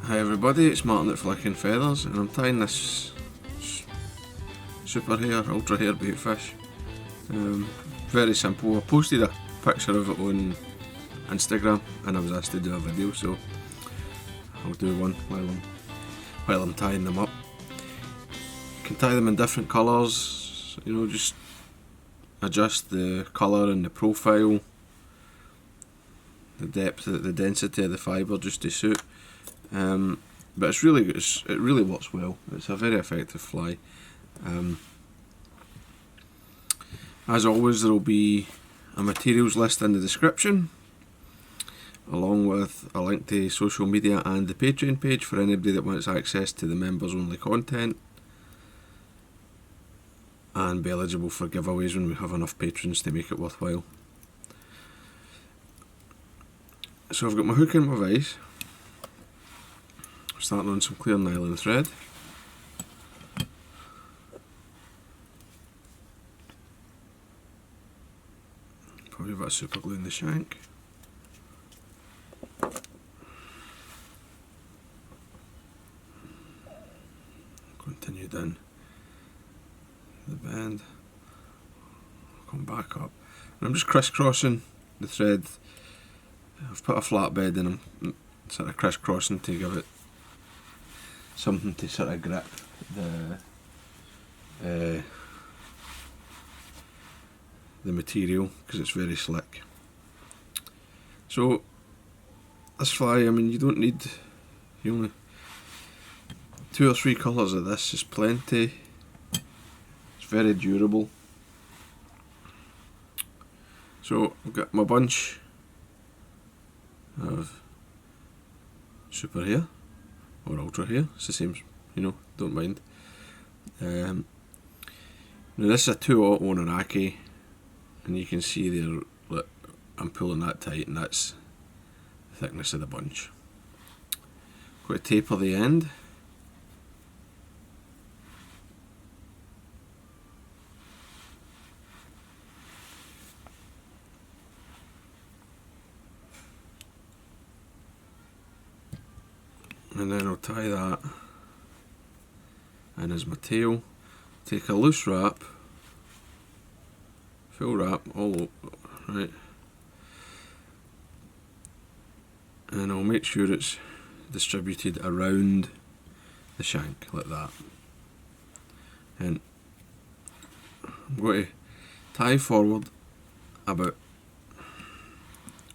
Hi everybody, it's Martyn at Flicking Feathers, and I'm tying this Super Hair, Ultra Hair Baitfish. Very simple. I posted a picture of it on Instagram and I was asked to do a video, so I'll do one while I'm tying them up. You can tie them in different colours, you know, just adjust the colour and the profile, the depth, the density of the fibre just to suit. But it really works well. It's a very effective fly. As always, there will be a materials list in the description, along with a link to social media and the Patreon page for anybody that wants access to the members only content and be eligible for giveaways when we have enough patrons to make it worthwhile. So I've got my hook and my vise. Starting on some clear nylon thread. Probably a bit of super glue in the shank. Continue down the bend. Come back up. And I'm just crisscrossing the thread. I've put a flat bed in, I'm sort of crisscrossing to give it something to sort of grip the material, because it's very slick. So this fly, I mean, you don't need, you only 2 or 3 colours of this is plenty. It's very durable. So I've got my bunch of Super Hair or Ultra Hair, it's the same, you know, don't mind. Now this is a 2/0 on an Aki, and you can see there, look, I'm pulling that tight, and that's the thickness of the bunch. Got to taper the end. And then I'll tie that in as my tail. Take a loose wrap, full wrap, all over, right? And I'll make sure it's distributed around the shank, like that. And I'm going to tie forward about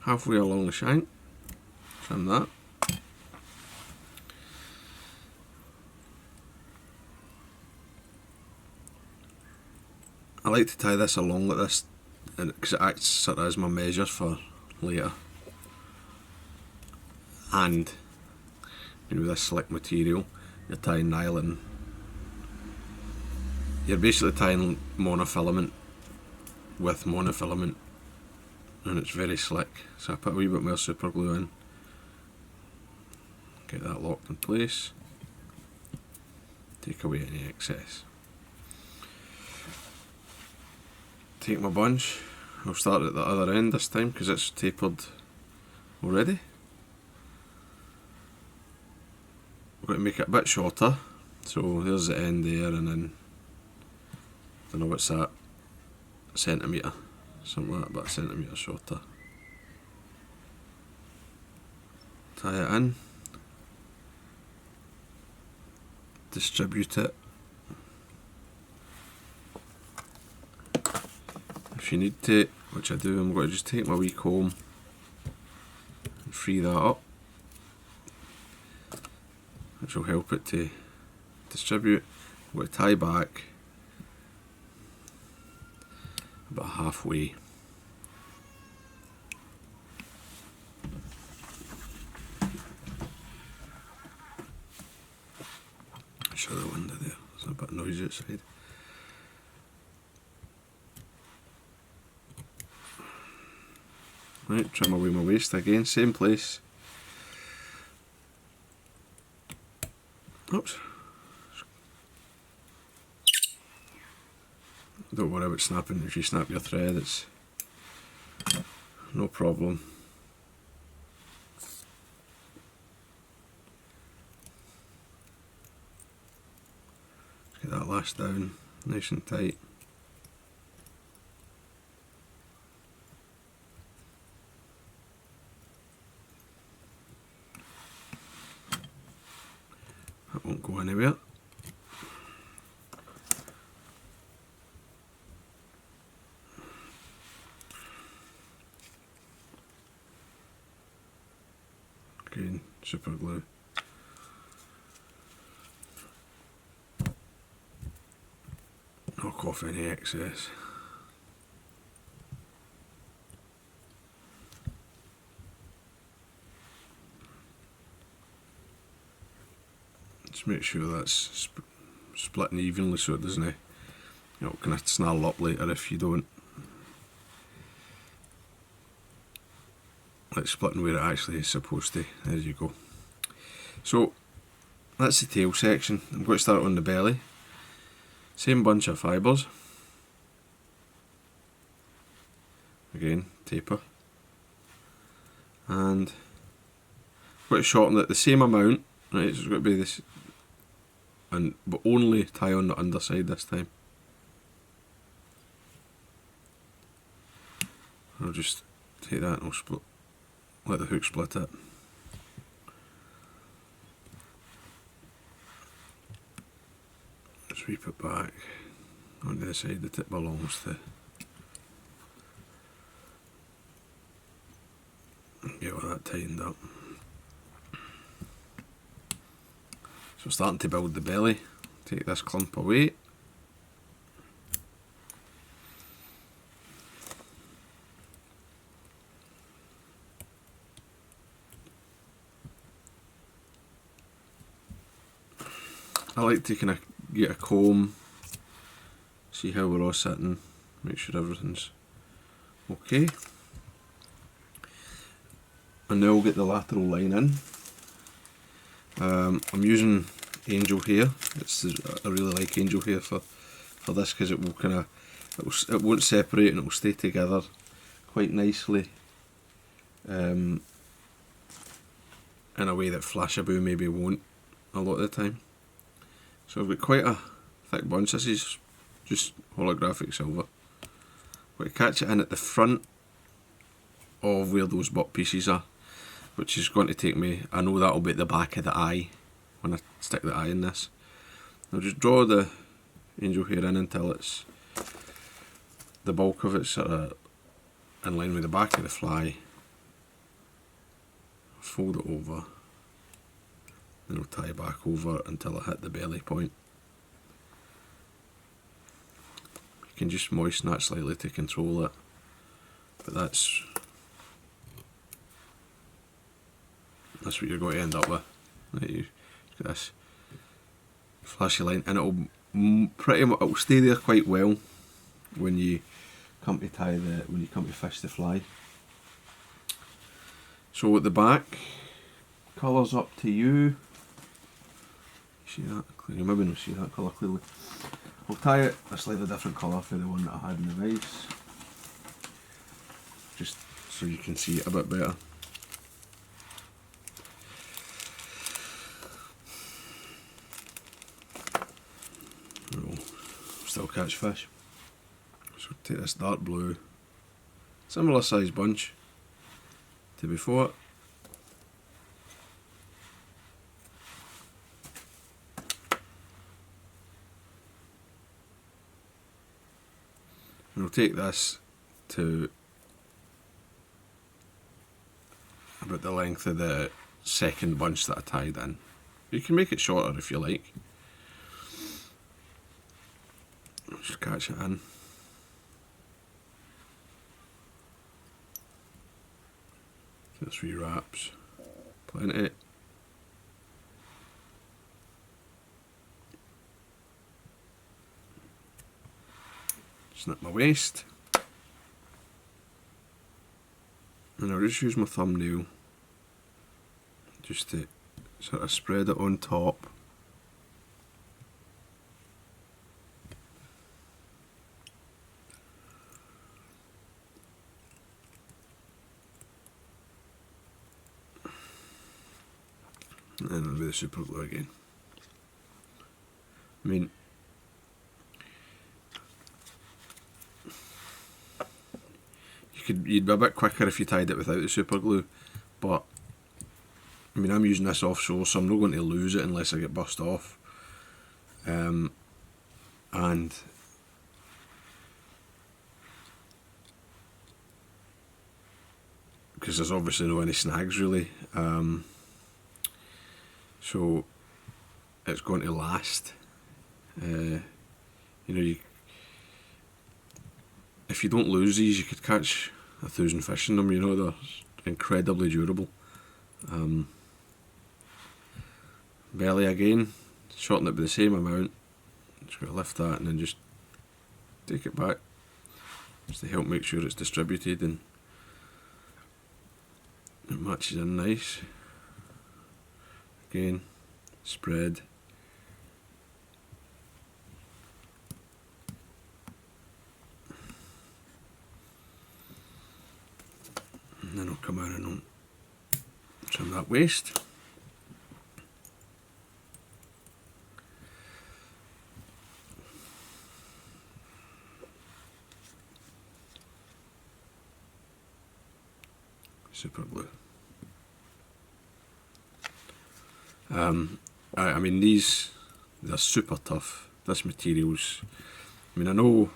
halfway along the shank, trim that. I like to tie this along like this, because it acts sort of as my measure for later. And you know, with this slick material, you're tying nylon. You're basically tying monofilament with monofilament, and it's very slick. So I put a wee bit more super glue in, get that locked in place, take away any excess. Take my bunch, I'll start at the other end this time because it's tapered already. I'm going to make it a bit shorter, so there's the end there, and then I don't know what's that, a centimetre, something like that, about a centimetre shorter. Tie it in, distribute it. If you need to, which I do, I'm going to just take my wee comb and free that up, which will help it to distribute. I'm going to tie back about halfway. Shut the window there, there's a bit noisy outside. Right, trim away my waist again, same place. Oops. Don't worry about snapping. If you snap your thread, it's no problem. lash down nice and tight. That won't go anywhere. Again, super glue. Knock off any excess. Just make sure that's splitting evenly so it doesn't, kind of snarl up later if you don't. Like splitting where it actually is supposed to. There you go. So that's the tail section. I'm going to start on the belly. Same bunch of fibres. Again, taper. And I'm going to shorten it the same amount. Right, so it's going to be this, but only tie on the underside this time. I'll just take that and I'll split. Let the hook split it. Sweep it back onto the side that it belongs to. Get all that tightened up. So starting to build the belly. Take this clump away. I like to kind of get a comb, see how we're all sitting, make sure everything's okay. And now we'll get the lateral line in. I'm using angel hair. I really like angel hair for this because it will it won't separate and it will stay together quite nicely in a way that Flashaboo maybe won't a lot of the time. So I've got quite a thick bunch. This is just holographic silver. I'm going to catch it in at the front of where those butt pieces are, which is going to take me, I know that'll be at the back of the eye when I stick the eye in this. I'll just draw the angel hair in until it's the bulk of it sort of in line with the back of the fly. Fold it over. Then I'll tie back over until I hit the belly point. You can just moisten that slightly to control it, but that's what you're going to end up with. Right, you get this flashy line, and it'll stay there quite well when you come to fish the fly. So at the back, colour's up to you. See that clearly? Maybe not see that colour clearly. I'll tie it a slightly different colour for the one that I had in the vise, just so you can see it a bit better. We'll still catch fish. So take this dark blue, similar size bunch to before. And we'll take this to about the length of the second bunch that I tied in. You can make it shorter if you like. Just catch it in. Two or three wraps. Plenty. Snip my waist, and I'll just use my thumbnail just to sort of spread it on top. And then I'll do the super glue again. I mean, you'd be a bit quicker if you tied it without the super glue, but I mean, I'm using this offshore, so I'm not going to lose it unless I get bust off. And because there's obviously no any snags really, so it's going to last. You know, if you don't lose these, you could catch 1,000 fish in them. You know, they're incredibly durable. Belly again, shorten it by the same amount. Just got to lift that and then just take it back, just to help make sure it's distributed and it matches in nice. Again, spread. And then I'll come out and I'll trim that waist. Super glue. I mean, they're super tough. This material's, I mean, I know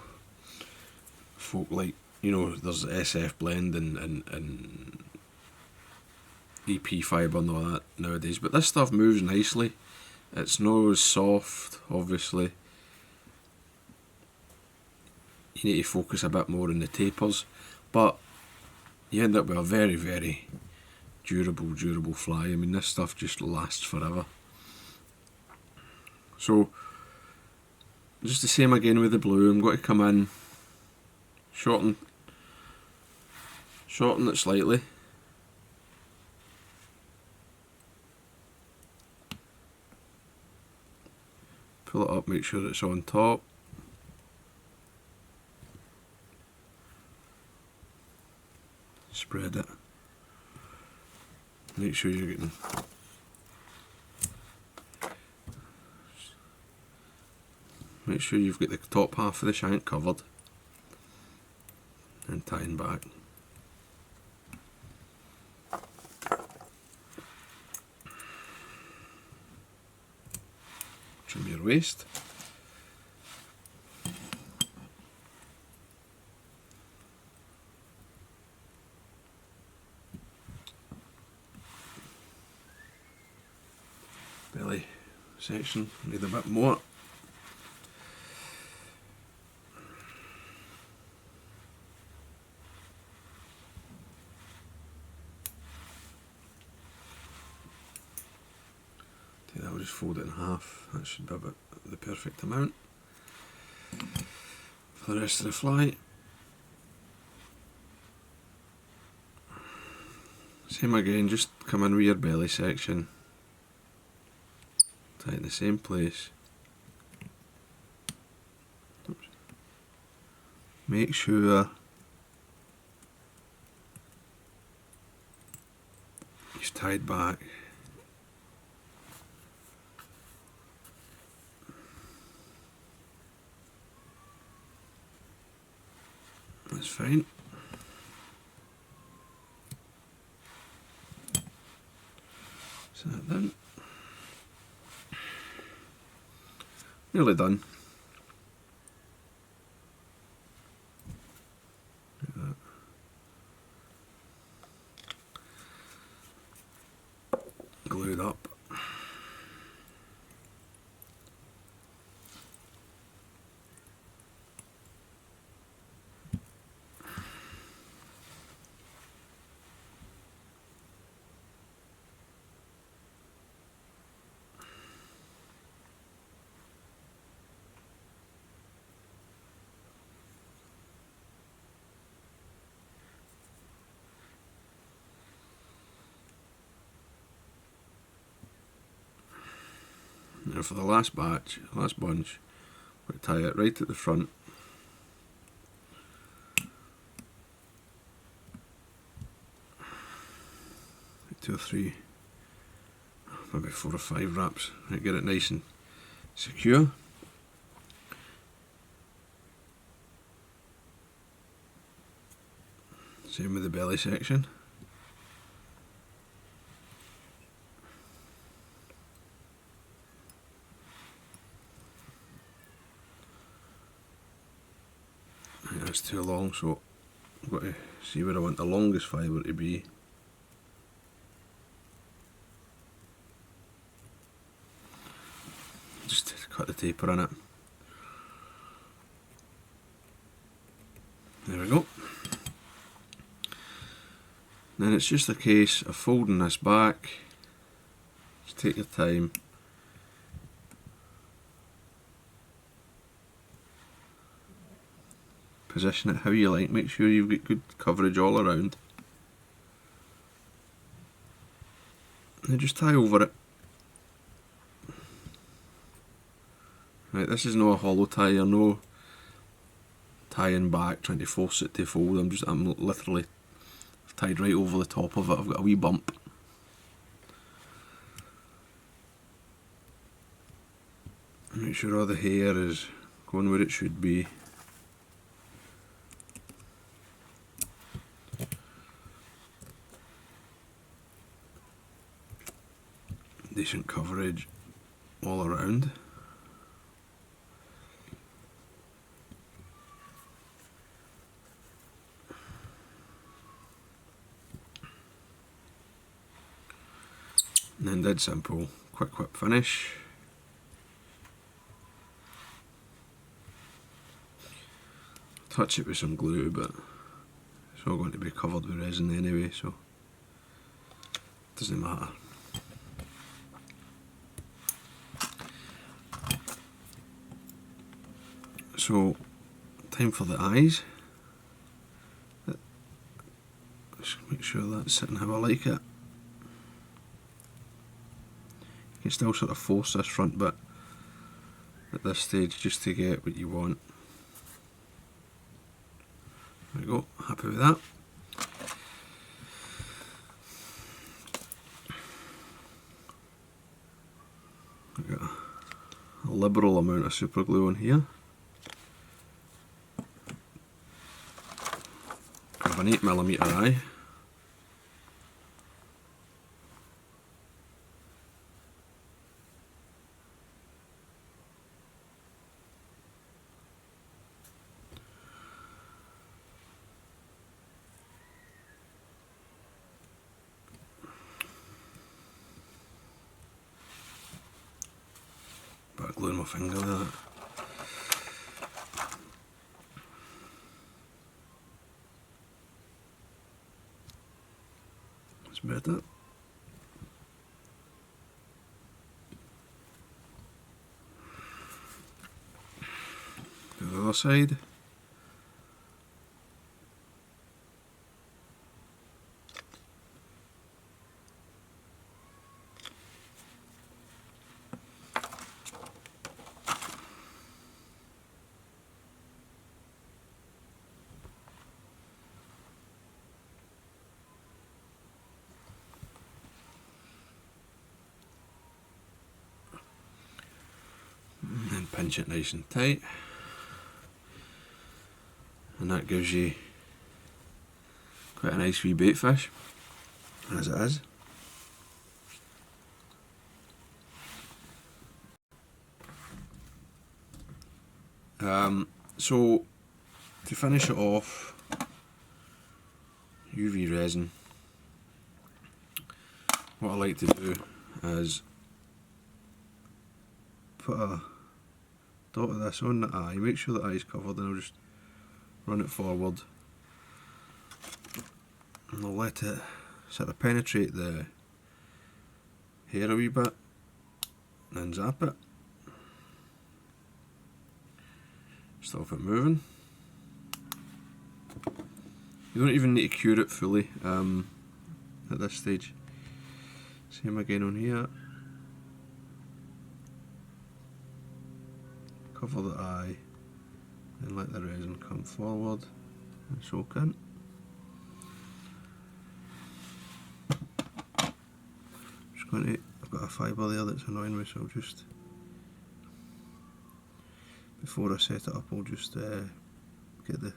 folk like, you know, there's SF blend and EP fibre and all that nowadays, but this stuff moves nicely. It's not as soft, obviously. You need to focus a bit more on the tapers, but you end up with a very, very durable fly. I mean, this stuff just lasts forever. So, just the same again with the blue. I'm going to come in, shorten it slightly. Pull it up, make sure it's on top. Spread it. Make sure you're getting make sure you've got the top half of the shank covered and tying back. Trim your waist. Belly section, need a bit more. I'll just fold it in half. That should be about the perfect amount for the rest of the fly. Same again, just come in with your belly section, tie it in the same place. Oops. Make sure it's tied back. That's fine. Set that down. Nearly done. Look at that. Glued up. Now for the last bunch, we tie it right at the front. Two or three, maybe 4 or 5 wraps. Right, get it nice and secure. Same with the belly section. That's too long, so I've got to see where I want the longest fibre to be. Just cut the taper in it. There we go. Then it's just a case of folding this back. Just take your time. Position it how you like, make sure you've got good coverage all around. And just tie over it. Right, this is not a hollow tie, or no tying back, trying to force it to fold. I'm literally tied right over the top of it. I've got a wee bump. Make sure all the hair is going where it should be. Decent coverage all around. And then dead simple, quick whip finish. Touch it with some glue, but it's all going to be covered with resin anyway, so it doesn't matter. So, time for the eyes. Just make sure that's sitting how I like it. You can still sort of force this front bit at this stage just to get what you want. There we go, happy with that. I've got a liberal amount of super glue on here. Grab an 8mm eye. Bit of glue in my finger there. That's better. Do the other side. And pinch it nice and tight, and that gives you quite a nice wee baitfish, as it is. So to finish it off, UV resin, what I like to do is put a dot of this on the eye, make sure the eye's covered, and I'll just run it forward and I'll let it sort of penetrate the hair a wee bit and then zap it. Stop it moving. You don't even need to cure it fully at this stage. Same again on here. Cover the eye and let the resin come forward and soak in. Just going to, I've got a fibre there that's annoying me, so I'll just, before I set it up, I'll just get the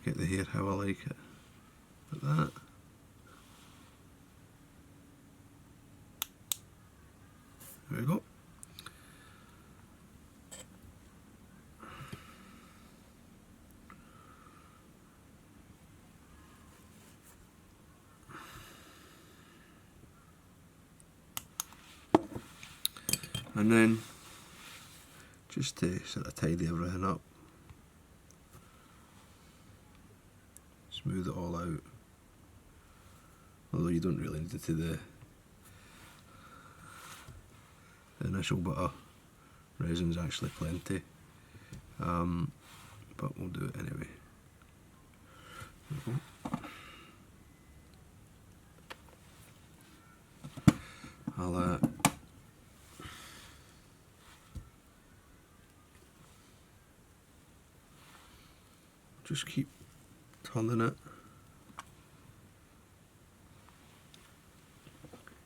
get the hair how I like it. Like that. There we go. And then, just to sort of tidy everything up, smooth it all out, although you don't really need it to the initial bit of resin's actually plenty, but we'll do it anyway. There we go. I'll just keep turning it.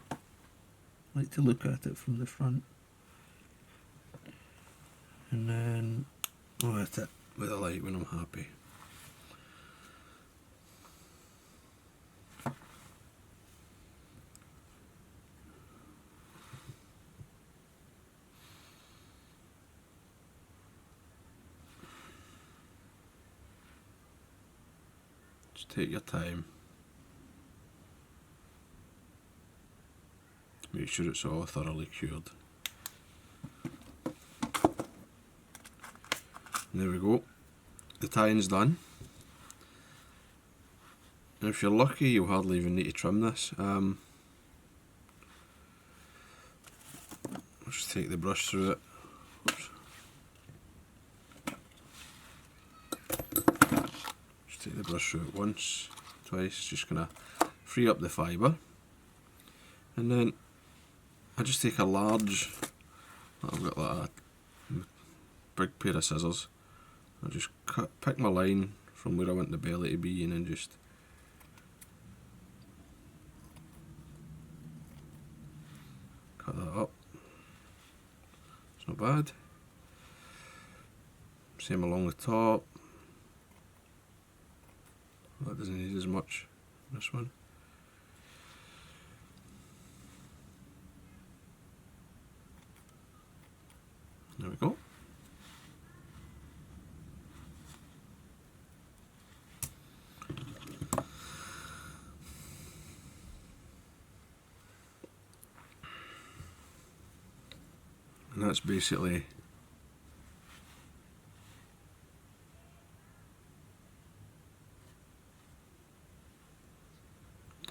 I like to look at it from the front, and then I'll hit it with a light when I'm happy. Just take your time. Make sure it's all thoroughly cured. And there we go. The tying's done. And if you're lucky, you'll hardly even need to trim this. I'll just take the brush through it. Oops. Just take the brush through it once, twice, just gonna free up the fibre. And then I just take a large, I've got like a big pair of scissors. I just pick my line from where I want the belly to be, and then just cut that up. It's not bad. Same along the top. That doesn't need as much, this one. There we go. And that's basically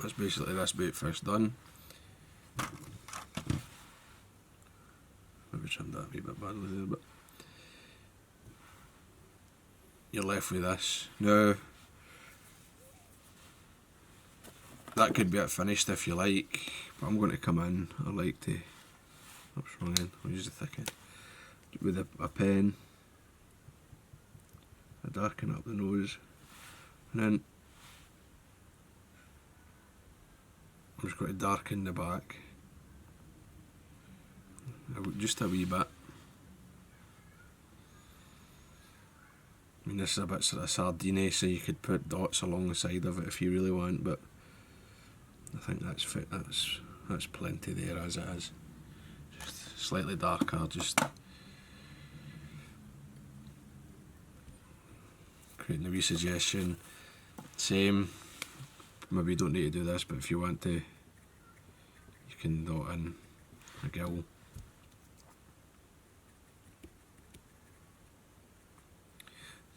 this baitfish done. Maybe trimmed that a wee bit badly there, but you're left with this. Now, that could be it finished if you like, but I'm going to come in. I like to, oops, wrong end, I'll use the thick end, with a pen. I darken up the nose, and then I'm just going to darken the back. Just a wee bit. I mean, this is a bit sort of sardine-y, so you could put dots along the side of it if you really want, but I think that's fit. That's plenty there as it is. Just slightly darker, just creating a wee suggestion. Same. Maybe you don't need to do this, but if you want to, you can dot in a gill.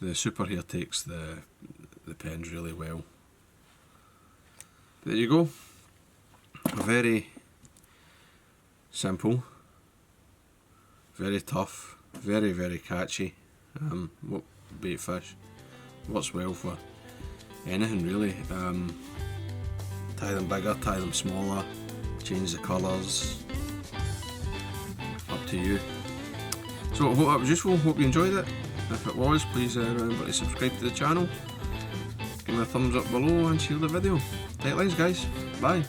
The Super Hair takes the pens really well. There you go. Very simple, very tough, very, very catchy. Baitfish works well for anything really. Tie them bigger, tie them smaller, change the colours, up to you. So I hope that was useful, hope you enjoyed it. If it was, please remember to subscribe to the channel, give me a thumbs up below and share the video. Tight lines guys, bye.